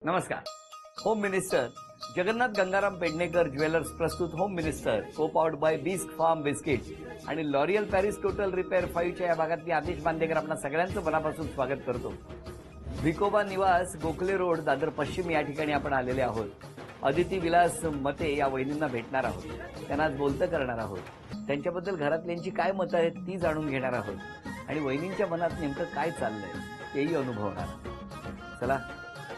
नमस्कार. Home minister Jagannath Gangaram Pednekar jewellers प्रस्तुत home minister co powered by Bisk Farm biscuit आणि लॉरियल पॅरिस टोटल रिपेअर 5च्या या भागातली आदेश बांदेकर आपल्या सगळ्यांचं मनापासून स्वागत करतो. भिकोबा निवास गोखले रोड दादर पश्चिम या ठिकाणी आपण आलेले आहोत. अदिती विलास मते या वहिनींना भेटणार आहोत. त्यांना आज बोलतं करणार आहोत. त्यांच्याबद्दल घरातल्यांची काय मतं आहेत ती जाणून घेणार आहोत आणि वहिनींच्या मनात नेमकं काय चाललंय तेही अनुभवणार. चला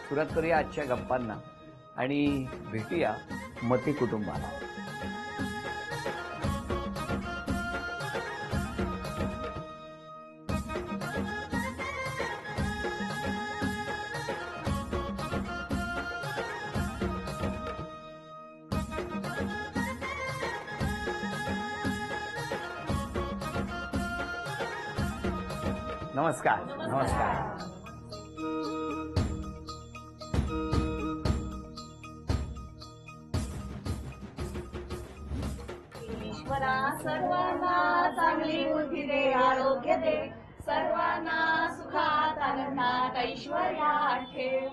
सुरुवात करूया आजच्या गप्पांना आणि भेटूया मते कुटुंबाला. नमस्कार. नमस्कार. सर्वांना चांगली बुद्धी दे, आरोग्य दे, सर्वांना सुखात आनंदात ऐश्वर्यात ठेव.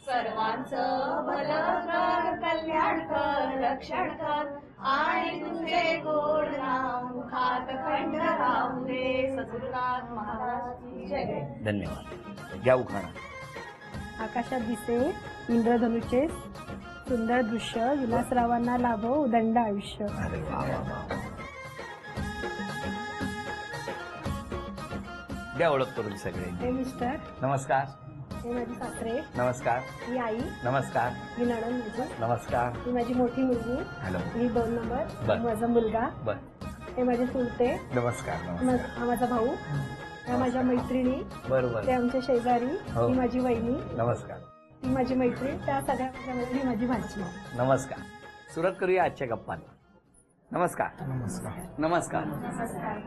सर्वांचं भलं कर, कल्याण कर, रक्षण कर आणि तुझे गोड नाव मुखात खंड राहू दे. सद्गुरुनाथ महाराज की जय. धन्यवाद. घ्या उखाणा. आकाशात दिसे इंद्रधनुचे सुंदर दृश्य, विलासरावांना लाभो उदंड आयुष्य. अरे वा वा वा. द्या ओळख करून सगळे. हे मिस्टर, नमस्कार. हे माझे सासरे, नमस्कार. ही आई, नमस्कार. ही नणंद माझी, नमस्कार. ही माझी मोठी मुलगी, हॅलो. ही 2 नंबर, बर. माझा मुलगा, बर. हे माझे चुलते, नमस्कार. नमस्कार. हा माझा भाऊ, ह्या माझ्या मैत्रिणी, बरोबर. ते आमच्या शेजारी, हो. ही माझी वहिनी, नमस्कार. ही माझी मैत्रीण, त्या सगळ्या माझ्यामध्ये ही माझी भाची. नमस्कार. सुरुवात करूया आजच्या गप्पांना. नमस्कार. नमस्कार. नमस्कार. नमस्कार.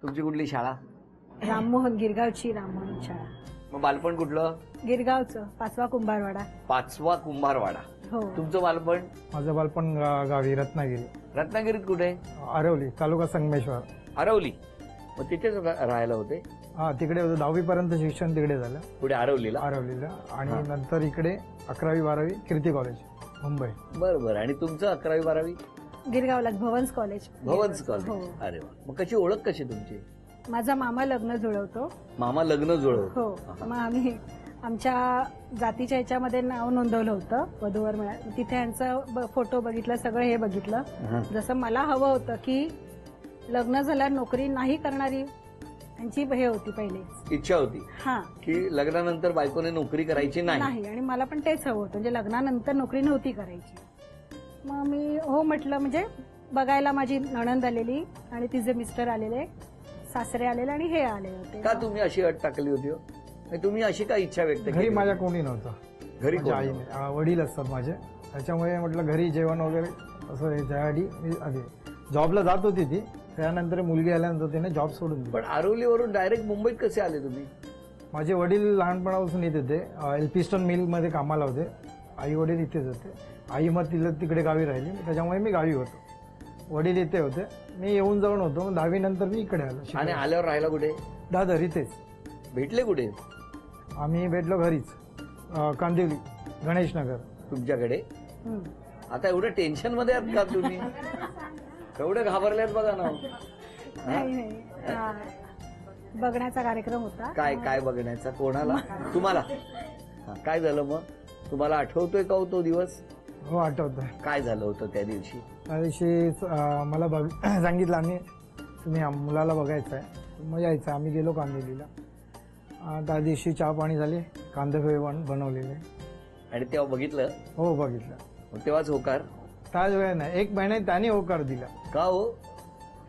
तुमची कुठली शाळा? राममोहन, गिरगावची राममोहन शाळा. मग बालपण कुठलं? गिरगावचं 5वा कुंभारवाडा. 5वा कुंभारवाडा. हो. तुमचं बालपण? माझं बालपण गावी रत्नागिरी, रत्नागिरीत कुठे? आरवली, तालुका संगमेश्वर. आरवली. मग तिथेच राहायला होते? हा, तिकडे होतं. 10वी पर्यंत शिक्षण तिकडे झालं, पुढे आरवलीला? आरवलीला. आणि हा. नंतर इकडे 11वी 12वी कीर्ती कॉलेज, मुंबई. बरं बरं. आणि तुमचं 11वी 12वी? गिरगावलाच भवन्स कॉलेज. भवन्स हो. कॉलेज. अरे वा. मग कशी ओळख कशी तुमची? माझा मामा लग्न जुळवतो. मामा लग्न जुळव? हो. मग आम्ही आमच्या जातीच्या ह्याच्यामध्ये नाव नोंदवलं होतं वधूवर मिळालं. तिथे यांचा फोटो बघितला, सगळं हे बघितलं. जसं मला हवं होतं की लग्न झाल्यावर नोकरी नाही करणारी यांची हे होती पहिले इच्छा होती हा, की लग्नानंतर बायकोने नोकरी करायची नाही. आणि मला पण तेच हवं होतं, म्हणजे लग्नानंतर नोकरी नव्हती करायची. मग मी हो म्हटलं. म्हणजे बघायला माझी नणंद आलेली आणि तिचे मिस्टर आलेले, सासरे आलेले आणि हे आले होते. का तुम्ही अशी अट टाकली होती हो? नाही, तुम्ही अशी काय इच्छा व्यक्त घरी केली? माझ्या कोणी नव्हतं. घरी माझ्या कोण आईने, वडील असतात माझे, त्याच्यामुळे म्हटलं घरी जेवण वगैरे असं हे त्यासाठी मी आधी जॉबला जात होती ती. त्यानंतर मुलगी आल्यानंतर तिने जॉब सोडून दिला. पण आरवलीवरून डायरेक्ट मुंबईत कसे आले तुम्ही? माझे वडील लहानपणापासून येत होते. एल्फिस्टन मिलमध्ये कामाला होते. आई वडील इथेच होते. आई मग तिला तिकडे गावी राहिली, त्याच्यामुळे मी गावी होतो. वडील इथे होते, मी येऊन जाऊन होतो. मग 10वी नंतर मी इकडे आलो. आणि आल्यावर राहायला कुठे? दादर इथेच. भेटले कुठे? आम्ही भेटलो घरीच, कांदिवली, गणेशनगर. तुमच्याकडे? हं. आता एवढं टेन्शन मध्ये आहात का तुम्ही? एवढं घाबरल्यात बघा ना. नाही. बघण्याचा कार्यक्रम होता. काय काय बघण्याचा? कोणाला? तुम्हाला? हा, काय झालं मग? तुम्हाला आठवतोय का हो तो दिवस? हो, आठवतंय. काय झालं होतं त्या दिवशी? त्या दिवशी मला सांगितलं आम्ही, तुम्ही मुलाला बघायचं आहे, मग यायचं. आम्ही गेलो कांदिवलीला. त्या दिवशी चहा पाणी झाले, कांदे पोहे बनवलेले. आणि तेव्हा बघितलं? हो, बघितलं. मग तेव्हाच होकार? त्याच वेळ नाही, 1 महिन्यात त्याने होकार दिला. का हो?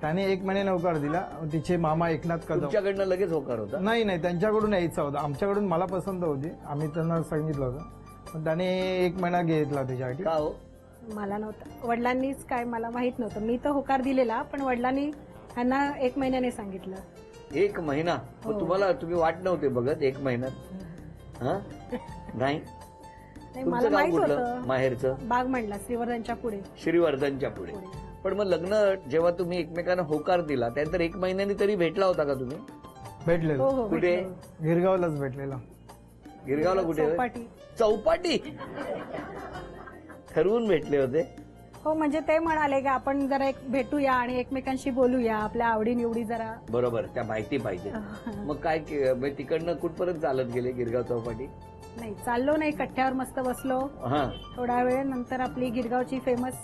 त्याने 1 महिन्याने होकार दिला. तिचे मामा एकनाथ कदम. तुमच्याकडनं लगेच होकार होता? नाही, त्यांच्याकडून यायचा होता. आमच्याकडून मला पसंत होती, आम्ही त्यांना सांगितलं होतं. पण त्याने 1 महिना घेतला त्याच्यासाठी. का हो? मला नव्हतं. वडिलांनीच काय, मला माहित नव्हतं. मी तर होकार दिलेला, पण वडिलांनी ह्यांना 1 महिन्याने सांगितलं. 1 महिना? हो. मग तुम्हाला, तुम्ही वाट नव्हते बघत 1 महिन्यात? हा? नाही. मला तुमचं गाव माहित कुठलं? होतं. माहेरचं? बाग म्हणला, श्रीवर्धनच्या पुढे. श्रीवर्धनच्या पुढे. पण मग लग्न जेव्हा तुम्ही एकमेकांना होकार दिला त्यानंतर 1 महिन्यानी तरी भेटला होता का तुम्ही? भेटलेलो. हो. कुठे? गिरगावलाच भेटलेला. गिरगावला कुठे होय? चौपाटी. चौपाटी ठरवून भेटले होते. हो म्हणजे ते म्हणाले की आपण जरा एक भेटूया आणि एकमेकांशी बोलूया, आपल्या आवडीनिवडी जरा. बरोबर, त्या माहिती पाहिजे. मग काय तिकडनं कुठपर्यंत चालत गेले गिरगाव चौपाटी? नाही चाललो नाही, कट्ट्यावर मस्त बसलो हा थोडा वेळ. नंतर आपली गिरगावची फेमस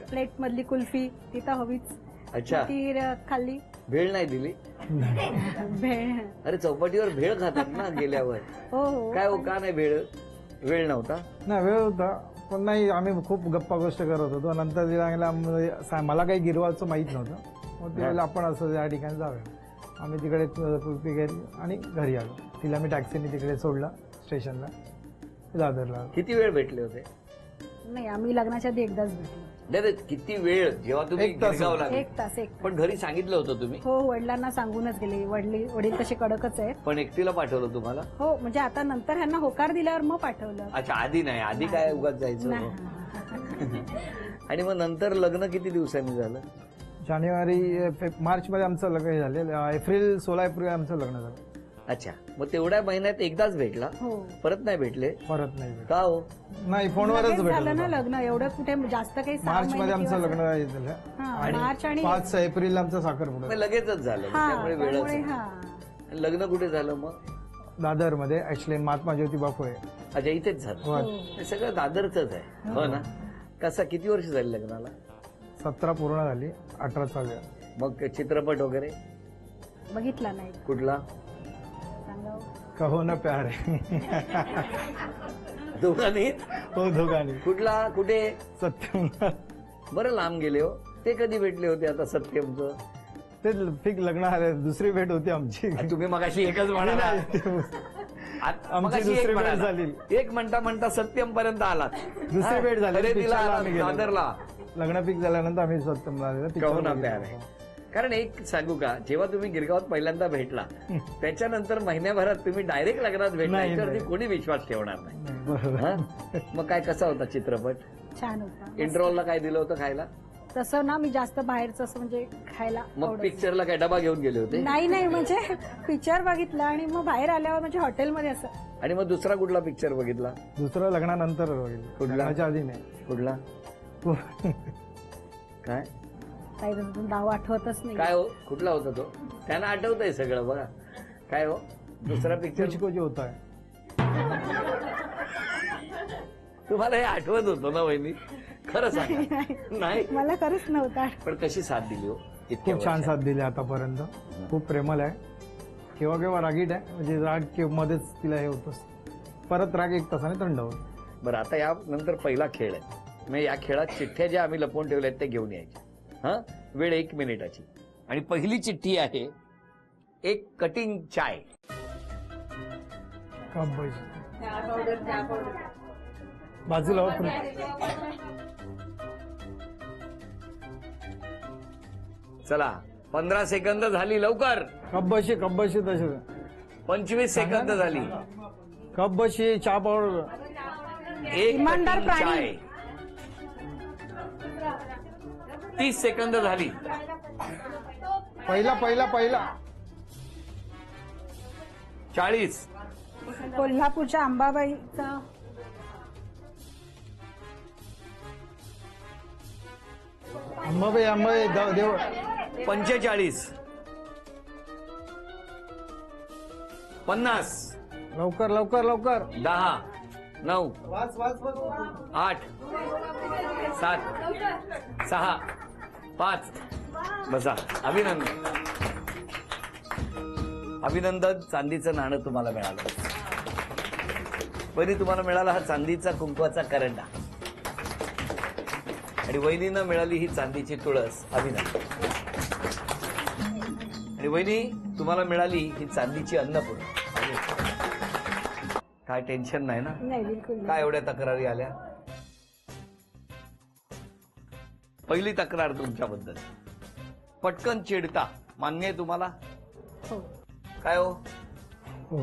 प्लेट मधली कुल्फी तिथं हवीच, अच्छा. ती खाल्ली. भेळ नाही दिली? भेळ. अरे चौपाटीवर भेळ खातात ना गेल्यावर. हो हो. काय हो, का नाही भेळ? वेळ नव्हता? नाही वेळ होता पण नाही, आम्ही खूप गप्पा गोष्ट करत होतो. नंतर तिला सांगितलं, मला काही गिरगावचं माहीत नव्हतं. मग तिला आपण असं या ठिकाणी जाऊया. आम्ही तिकडे कुल्फी घेतली आणि घरी आलो. तिला मी टॅक्सीने तिकडे सोडलं स्टेशनला, दादरला. किती वेळ भेटले होते? नाही आम्ही लग्नाच्या आधी एकदाच भेटलो. नाही किती वेळ? जेव्हा तुम्ही एक तास. गिरगावला एक तास. पण घरी सांगितलं होतं तुम्ही? हो वडिलांना सांगूनच गेले. वडील तसे कडकच आहेत. पण एकटीला पाठवलं तुम्हाला? हो म्हणजे आता नंतर ह्यांना होकार दिल्यावर मग पाठवलं. अच्छा, आधी नाही. आधी काय उगाच जायचं. नाही. आणि मग नंतर लग्न किती दिवसांनी झालं? जानेवारी मार्च मध्ये आमचं लग्न झालं. 16 एप्रिल आमचं लग्न झालं. अच्छा, मग तेवढ्या महिन्यात एकदाच भेटला? हो परत नाही भेटले? परत नाही भेटलं. का हो? नाही फोनवरच लगेच झालं ना भेटलं. लग्न. एवढं कुठे जास्त काही 6 मार्च मध्ये महिने आमचं किंवा- लग्न झालं. हा, मार्च आणि 5 एप्रिल आमचा साखरपुडा मग लगेचच झालं. हा त्यामुळे त्यामुळे वेळच. हा. लग्न कुठे झालं मग? दादर मध्ये ऍक्च्युली महात्मा ज्योतिबा फुले. अच्छा, इथेच झालं. हो. हे सगळं दादरच आहे. हो ना. कसा, किती वर्ष झाली लग्नाला? 17 पूर्ण झाली, 18 चालू आहे. मग चित्रपट वगैरे बघितला नाही. कुठला? सांगा. कहो ना प्यार है. दोघांनी? हो दोघांनी. कुठला? कुठे? सत्यम. बरं लांब गेले हो. ते कधी भेटले होते आता सत्यमचं? ते फिक लग्न आले, दुसरी भेट होती आमची. तुम्ही मगाशी एकच म्हणाला. आमची मगाशी दुसरी एक भेट म्हणाला. झाली. एक म्हणता म्हणता सत्यम पर्यंत आलात. दुसरी भेट झाली. खरेदीला पिक्चरला आलात आम्ही गेलो. दादरला. लग्न फिक्स झाल्यानंतर आम्ही सत्यमला आलेलो. पिक्चर कहो ना बघितला. प्यार है. कारण एक सांगू का, जेव्हा तुम्ही गिरगावात पहिल्यांदा भेटला त्याच्यानंतर महिन्याभरात तुम्ही डायरेक्ट लग्नात भेटला, नाही, याच्यावरती नाही. कोणी विश्वास ठेवणार नाही. नाही, बरोबर. हा? मग काय, कसा होता चित्रपट? छान होता. इंटरव्हलला काय दिलं होतं खायला? तसं ना मी जास्त बाहेरचं असं म्हणजे खायला मग आवडत पिक्चरला काय डबा घेऊन गेले होते? नाही. नाही म्हणजे पिक्चर बघितला आणि मग बाहेर आल्यावर म्हणजे हॉटेलमध्ये असं. आणि मग दुसरा कुठला पिक्चर बघितला? दुसरं लग्नानंतर बघितलं. कुठला? लग्नाच्या आधी नाही. कुठला? काय काही नाव आठवतच नाही. काय हो, कुठला होता तो? त्यांना आठवतंय सगळं बघा. काय हो, दुसरा पिक्चर तुझको जो होता है. तुम्हाला हे आठवत होतं ना वहिनी? खरं सांगा. नाही? मला खरंच नव्हता. पण कशी साथ दिली हो इतक्या खूप छान वर्षात? साथ दिली आतापर्यंत. खूप प्रेमळ आहे. केव्हा केव्हा रागीट आहे, म्हणजे राग मध्येच तिला हे होतच. परत राग 1 तासाने थंड होतो. बरं, आता या नंतर पहिला खेळ आहे. मग या खेळात चिठ्ठ्या ज्या आम्ही लपवून ठेवल्या आहेत त्या घेऊन यायच्या. हा, वेळ 1 मिनिटाची. आणि पहिली चिठ्ठी आहे 1 कटिंग चाय. कप बाजूला हो. चला, 15 सेकंद झाली, लवकर. कप बशी तसे 25 सेकंद झाली. कप बशी चहा पावडर. 1 इमानदार कटिंग प्राणी. चाय. 30 सेकंद झाली. पहिला 40. कोल्हापूरच्या अंबाबाईचा अंबाबाई देव. 45. 50. लवकर 10. 9. 8. 7. 6. 5. बसा. अभिनंदन, चांदीचं नाणं तुम्हाला मिळालं. वहिनी, तुम्हाला मिळाला हा चांदीचा कुंकवाचा करंडा. आणि वहिनीनं मिळाली ही चांदीची तुळस. अभिनंदन. आणि वहिनी, तुम्हाला मिळाली ही चांदीची अन्नपूर्णा. काय टेन्शन नाही ना? नाही बिलकुल नाही. काय एवढ्या तक्रारी आल्या? पहिली तक्रार तुमच्याबद्दल, पटकन चिडता. मान्य आहे तुम्हाला? हो. काय हो? हो.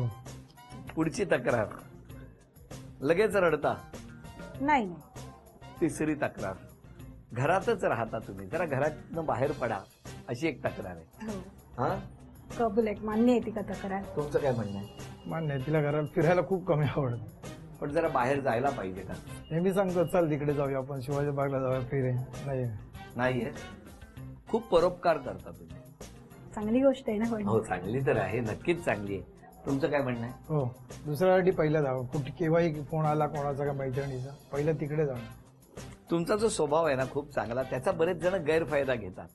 पुढची तक्रार, लगेच रडता. नाही. तिसरी तक्रार, घरातच राहता तुम्ही, जरा घरातनं बाहेर पडा, अशी एक तक्रार आहे. हो. हा, कबूल आहे, मान्य आहे ती का तक्रार. तुमचं काय म्हणणं आहे? मान्य आहे, तिला घरात फिरायला खूप कमी आवडत. पण जरा बाहेर जायला पाहिजे का? नेहमी सांगतो चल तिकडे जाऊया आपण, शिवाजी बागला जाऊया फिरे. नाही नाहीये. खूप परोपकार करता तुम्ही. चांगली गोष्ट आहे ना पण. हो चांगली तर आहे, नक्कीच चांगली आहे. तुमचं काय म्हणणं आहे? हो, दुसऱ्यासाठी पहिलं जावं. कुठे केव्हाही फोन आला कोणाचा का मैत्रिणीचा, पहिलं तिकडे जाणं. तुमचा जो स्वभाव आहे ना खूप चांगला, त्याचा बरेच जण गैरफायदा घेतात.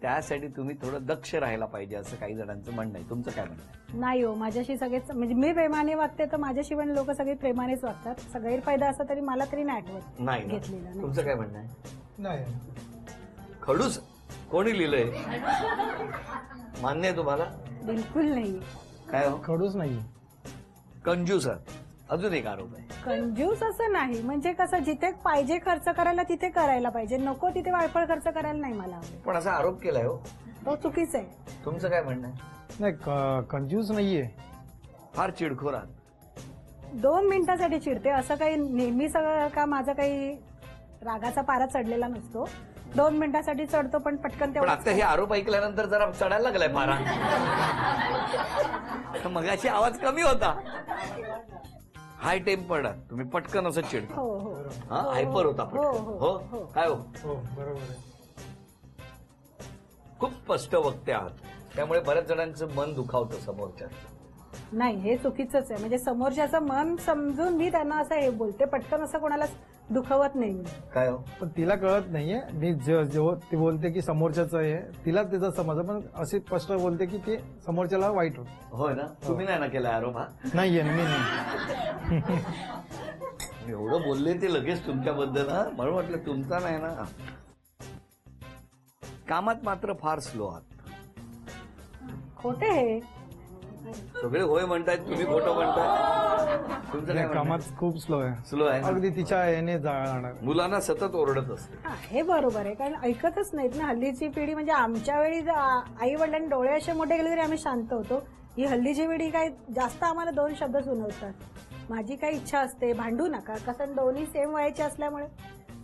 त्यासाठी तुम्ही थोडं दक्ष राहायला पाहिजे असं काही जणांचं म्हणणं आहे. तुमचं काय म्हणणं आहे? नाही हो, माझ्याशी सगळेच म्हणजे मी प्रेमाने वागते तर माझ्याशी पण लोक सगळे प्रेमानेच वागतात. गैरफायदा असं तरी मला तरी नाही आठवत नाही ना? घेतलेला नाही. तुमचं काय म्हणणं आहे? नाही खडूस कोणी लिहिलंय? मान्य आहे तुम्हाला? बिलकुल नाही. काय हो? खडूच नाही. कंजूस अजून एक आरोप आहे. कंजूस असं नाही, म्हणजे कसं जिथे पाहिजे खर्च करायला तिथे करायला पाहिजे, नको तिथे वायफळ खर्च करायला नाही मला आवडत. पण असा आरोप केलाय हो. तो चुकीचा आहे. तुमचं काय म्हणणं आहे? नाही, कंज्यूस नाहीये. फार चिडखोर आहात. 2 मिनिटासाठी चिडते, असं काही नेहमी सगळं का माझा काही रागाचा पारा चढलेला नसतो. 2 मिनिटासाठी चढतो पण पटकन पण तेवढं. आता हे आरोप ऐकल्यानंतर जरा चढायला लागलाय पारा. मगाशी आवाज कमी होता. हाय टेम्पर्ड तुम्ही, पटकन असं चिडता. हो हो हा, हायपर होता हो, पटकन. हो, हो हो. काय हो? हो बरोबर आहे. खूप स्पष्ट वक्ते आहात, त्यामुळे बऱ्याच जणांचं मन दुखावतं समोरच्या. नाही, हे चुकीचंच आहे. म्हणजे समोरच्याचं मन समजून मी त्यांना असं हे बोलते, पटकन असं कोणाला दुखवत नाही मी. काय हो? पण तिला कळत नाहीये. मी जेव्हा ती बोलते की समोरच्याच आहे, तिला त्याचा समज, पण अशी स्पष्ट बोलते की ते समोरच्याला वाईट होत. होय ना? तुम्ही नाही ना केला आरोप हा? नाहीये मी नाही. एवढं बोलले ते लगेच तुमच्याबद्दल, हा म्हणून म्हटलं तुमचा नाही ना. कामात मात्र फार स्लो आहात. खोटे हे. सगळे होय म्हणतायत, तुम्ही खोटं म्हणताय. तुमचं काय कामात खूप स्लो आहे. स्लो आहे ना? अगदी तिच्या याने जाणार. मुलांना सतत ओरडत असते. हा, हे बरोबर आहे, कारण ऐकतच नाहीत ना हल्लीची पिढी. म्हणजे आमच्या वेळी आई वडिलांनी डोळे असे मोठे केले तरी आम्ही शांत होतो. ही हल्लीची पिढी काय जास्त आम्हाला 2 शब्द सुनवतात. माझी काही इच्छा असते, भांडू नका, कसं दोन्ही सेम वयाचे असल्यामुळे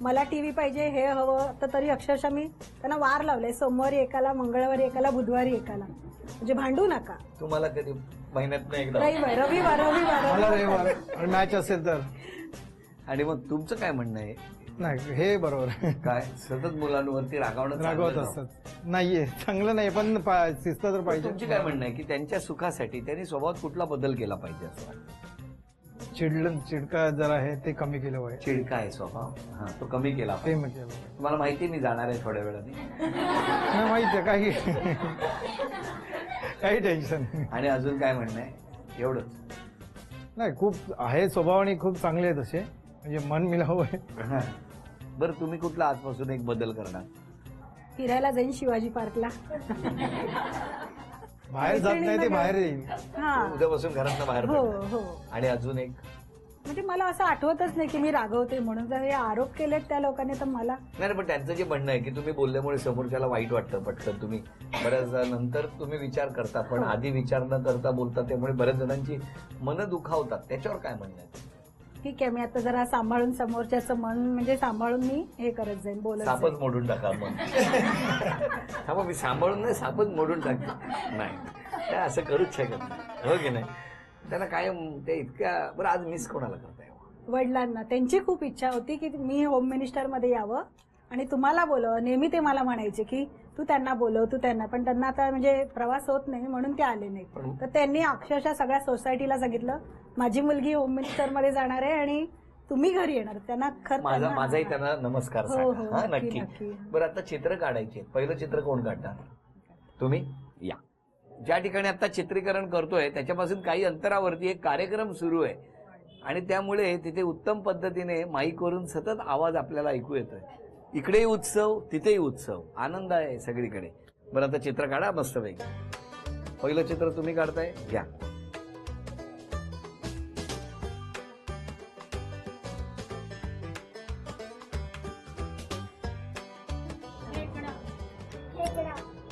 मला टीव्ही पाहिजे, हे हवं. आता तरी अक्षरशः मी त्यांना वार लावले, सोमवारी एकाला, मंगळवारी एकाला, बुधवारी एकाला. म्हणजे भांडू नका. तुम्हाला कधी महिन्यात एकदा? रविवार मला रविवार मॅच असेल तर. आणि मग तुमचं काय म्हणणं आहे? नाही, हे बरोबर आहे. काय सतत मुलांवरती रागावणं रागवत चांगलं असतात. नाहीये, चांगलं नाही, पण शिस्त तर नाही? पाहिजे. तुमची काय म्हणणं आहे की त्यांच्या सुखासाठी त्यांनी स्वभावात कुठला बदल केला पाहिजे असं वाटतं? चिडका जरा आहे ते कमी केलं पाहिजे. चिडका आहे स्वभाव, हा तो कमी केला ते पाहिजे. म्हणजे नाही तुम्हाला माहिती मी जाणार आहे थोड्या वेळाने. माहिती आहे काही. काही टेन्शन नाही. आणि अजून काय म्हणणं आहे? एवढंच? नाही, खूप आहे स्वभावाने खूप चांगले आहे तसे, म्हणजे मन मिलावं आहे. हा. बरं, तुम्ही कुठला आजपासून एक बदल करणार? फिरायला जाईन शिवाजी पार्कला. बाहेर जात नाही ते बाहेर येईल. हा, उद्यापासून घरातनं बाहेर हो पडणार. हो. आणि अजून एक? म्हणजे मला असं आठवतच नाही की मी रागवते म्हणून. जर हे आरोप केलेत त्या लोकांनी तर मला नाही, पण त्यांचं जे म्हणणं आहे की तुम्ही बोलल्यामुळे समोरच्याला वाईट वाटतं पटकन, तुम्ही बऱ्याच नंतर तुम्ही विचार करता, पण आधी विचार न करता बोलता, त्यामुळे बऱ्याच जणांची मनं दुखावतात. त्याच्यावर काय म्हणणं आहे? ठीक आहे, मी आता जरा सांभाळून समोरच्याचं मन म्हणजे सांभाळून मी हे करत जाईन, बोलत सापच जाईन. मोडून टाका मग. हा, मग मी सांभाळून नाही, सापच मोडून टाकते. नाही, काय असं करूच शकत नाही, हो की नाही? त्यांना काय ते इतक्या. बरं, आज मिस कोणाला करताय? वडिलांना त्यांची खूप इच्छा होती की मी होम मिनिस्टर मध्ये यावं आणि तुम्हाला बोलव. नेहमी ते मला म्हणायचे की तू त्यांना बोलव, तू त्यांना. पण त्यांना आता म्हणजे प्रवास होत नाही म्हणून ते आले नाही. तर त्यांनी अक्षरशः सगळ्या सोसायटीला सांगितलं माझी मुलगी होम मिनिस्टर मध्ये जाणार आहे आणि तुम्ही घरी येणार. त्यांना माझाही त्यांना नमस्कार हो, सांगा. हो, हा, नक्की, नक्की. नक्की. बरं, आता चित्र काढायचे. पहिलं चित्र कोण काढणार? तुम्ही या. ज्या ठिकाणी आता चित्रीकरण करतोय त्याच्यापासून काही अंतरावरती एक कार्यक्रम सुरू आहे आणि त्यामुळे तिथे उत्तम पद्धतीने माईकवरून सतत आवाज आपल्याला ऐकू येतोय. इकडेही उत्सव, तिथेही उत्सव, आनंद आहे सगळीकडे. बरं, आता चित्र काढा मस्तपैकी. पहिलं चित्र तुम्ही काढताय, घ्या.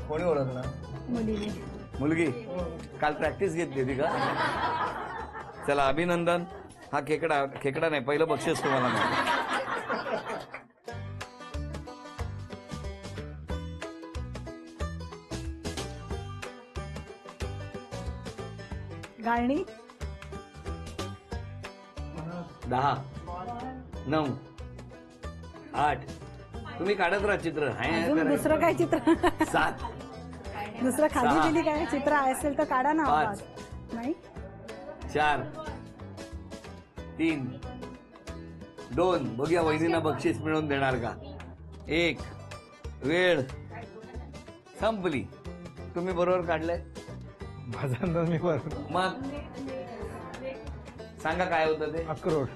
कोणी ओळखणार? मुलीने. मुलगी काल प्रॅक्टिस घेतली होती का? चला, अभिनंदन. हा खेकडा नाही, पहिलं बक्षीस तुम्हाला मिळालं. गाळणी. 10, 9, 8. तुम्ही काढत राहा चित्र. अजून दुसरं काय चित्र 7, दुसरं खाली सहा. दिली काय चित्र असेल तर काढा ना. पाच. नाही 4, 3, 2. बघूया वहिनींना बक्षीस मिळवून देणार का. 1. वेळ संपली. तुम्ही बरोबर काढलंय. माझा अंदाज मी बरोबर. मग सांगा काय होतं ते. अक्रोड.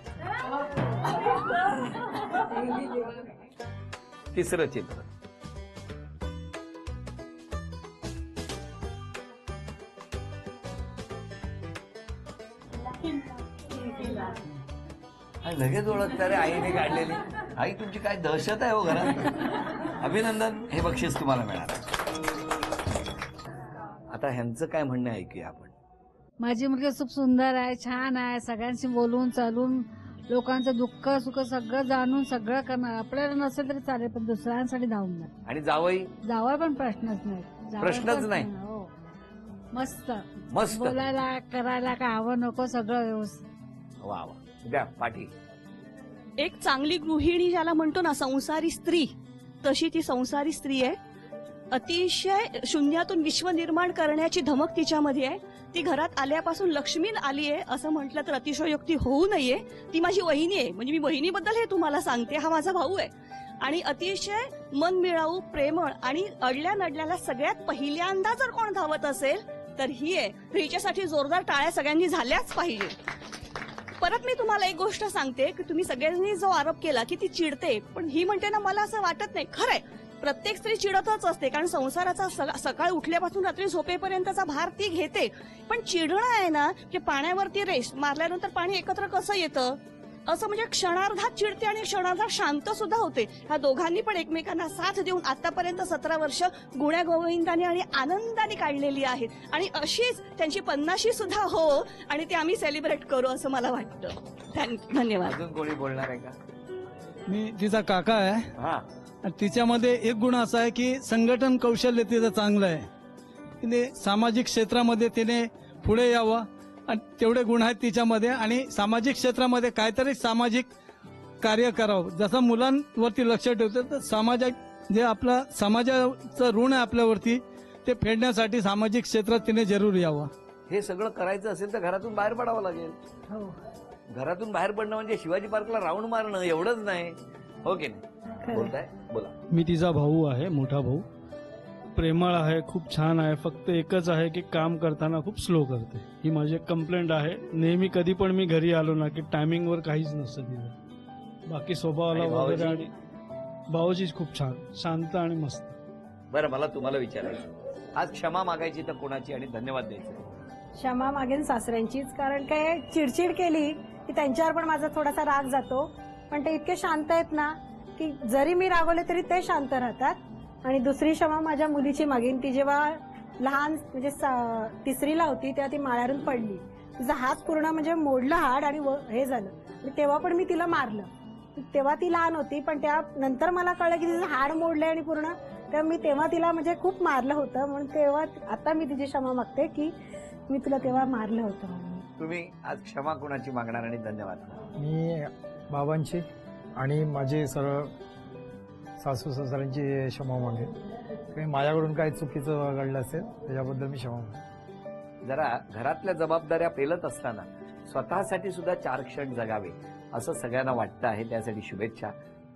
तिसरं चित्र. लगेच ओळखता रे आईने काढलेली. आई तुमची काय दहशत आहे हो घरात. अभिनंदन. हे बक्षीस तुम्हाला मिळालं. आता ह्यांचं काय म्हणणं ऐकूया आपण. माझी मुलगी खूप सुंदर आहे, छान आहे, सगळ्यांशी बोलून चालून लोकांचं दुःख सुख सगळं जाणून सगळं करणार. आपल्याला नसेल तरी चालेल पण दुसऱ्यांसाठी धावून जाणार. आणि जावई जावं पण प्रश्नच नाही. जावई प्रश्नच पण नाही. हो. मस्त मस्त. बोलायला करायला काय हवं नको सगळं व्यवस्थित. वा वा. द्या पाठी. एक चांगली गृहिणी ज्याला म्हणतो ना, संसारी स्त्री, तशी ती संसारी स्त्री आहे. अतिशय शून्यातून विश्व निर्माण करण्याची धमक तिच्यामध्ये आहे. ती घरात आल्यापासून लक्ष्मी आली आहे असं म्हटलं तर अतिशयोक्ती होऊ नये. ती माझी वहिनी आहे, म्हणजे मी वहिनीबद्दल हे तुम्हाला सांगते. हा माझा भाऊ आहे आणि अतिशय मनमिळाऊ, प्रेमळ आणि अडल्या नडल्याला सगळ्यात पहिल्यांदा जर कोण धावत असेल तर ही आहे. हिच्यासाठी जोरदार टाळ्या सगळ्यांनी झाल्याच पाहिजे. परत मी तुम्हाला एक गोष्ट सांगते की तुम्ही सगळ्यांनी जो आरोप केला की ती चिडते, पण ही म्हणते ना मला असं वाटत नाही. खरंय, प्रत्येक स्त्री चिडतच असते कारण संसाराचा सकाळी उठल्यापासून रात्री झोपेपर्यंतचा भार ती घेते. पण चिडणं आहे ना की पाण्यावरती रेस मारल्यानंतर पाणी एकत्र कसं येतं असं, म्हणजे क्षणार्धात चिडते आणि क्षणार्धात शांत सुद्धा होते. ह्या दोघांनी पण एकमेकांना साथ देऊन आतापर्यंत 17 वर्ष गुण्या गोविंदाने आणि आनंदाने काढलेली आहेत. आणि अशीच त्यांची 50शी सुद्धा हो आणि ते आम्ही सेलिब्रेट करू असं मला वाटतं. धन्यवाद. अजून कोणी बोलणार आहे का. मी तिचा काका आहे. हा. आणि तिच्यामध्ये एक गुण असा आहे की संघटन कौशल्य तिचं चांगलं आहे. तिने सामाजिक क्षेत्रामध्ये तिने पुढे यावं आणि तेवढे गुण आहेत तिच्यामध्ये. आणि सामाजिक क्षेत्रामध्ये काहीतरी सामाजिक कार्य करावं. जसं मुलांवरती लक्ष ठेवतं तर समाजात जे आपलं समाजाचं ऋण आहे आपल्यावरती ते फेडण्यासाठी सामाजिक क्षेत्रात तिने जरूर यावं. हे सगळं करायचं असेल तर घरातून बाहेर पडावं लागेल. हो. घरातून बाहेर पडणं म्हणजे शिवाजी पार्कला राऊंड मारणं एवढंच नाही. हो की नाही. बोलताय बोला. मी तिचा भाऊ आहे, मोठा भाऊ. प्रेमळ आहे, खूप छान आहे. फक्त एकच आहे की काम करताना खूप स्लो करते. ही माझी एक कंप्लेंट आहे. नेहमी कधी पण मी घरी आलो ना की टायमिंगवर काहीच नसतं तिथं. बाकी स्वभावाला आणि वगैरे. भाऊजी? आणि भाऊजी खूप छान, शांत आणि मस्त. बरं, मला तुम्हाला विचारायचं, आज क्षमा मागायची तर कोणाची आणि धन्यवाद द्यायचे. क्षमा मागेन सासऱ्यांचीच. कारण काय चिडचिड केली की त्यांच्यावर पण माझा थोडासा राग जातो. पण ते इतके शांत आहेत ना की जरी मी रागवले तरी ते शांत राहतात. आणि दुसरी क्षमा माझ्या मुलीची मागेन. ती जेव्हा लहान म्हणजे 3रीला होती तेव्हा ती माळ्यावरून पडली. तिचा हात पूर्ण म्हणजे मोडलं हाड आणि हे झालं. आणि तेव्हा पण मी तिला मारलं. तेव्हा ती लहान होती पण त्या नंतर मला कळलं की तिचं हाड मोडलंय आणि पूर्ण. तेव्हा तेव्हा तिला म्हणजे खूप मारलं होतं. म्हणून तेव्हा आता मी तिची क्षमा मागते की मी तुला तेव्हा मारलं होतं म्हणून. तुम्ही आज क्षमा कोणाची मागणार आणि धन्यवाद. मी बाबांची आणि माझे सर्व सासू सासऱ्यांची क्षमा मागेन. काही माझ्याकडून काही चुकीचं घडलं असेल त्याच्याबद्दल मी क्षमा मागेन. जरा घरातल्या जबाबदाऱ्या पेलत असताना स्वतःसाठी सुद्धा 4 क्षण जगावे असं सगळ्यांना वाटतं आहे. त्यासाठी शुभेच्छा.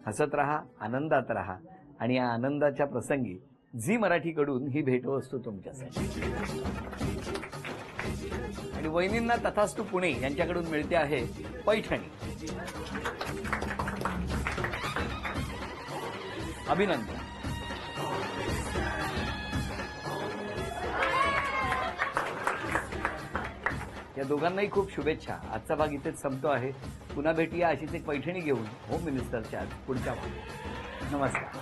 हसत राहा, आनंदात राहा आणि या आनंदाच्या प्रसंगी झी मराठीकडून ही भेटवस्तू तुमच्यासाठी. आणि वहिनींना तथास्तु पुणे यांच्याकडून मिळते आहे पैठणी. अभिनंदन. या दोघांनाही खूप शुभेच्छा. आजचा भाग इथेच संपतो आहे. पुन्हा भेटूया अशीच एक पैठणी घेऊन होम मिनिस्टरच्या पुढच्या भागात. नमस्कार.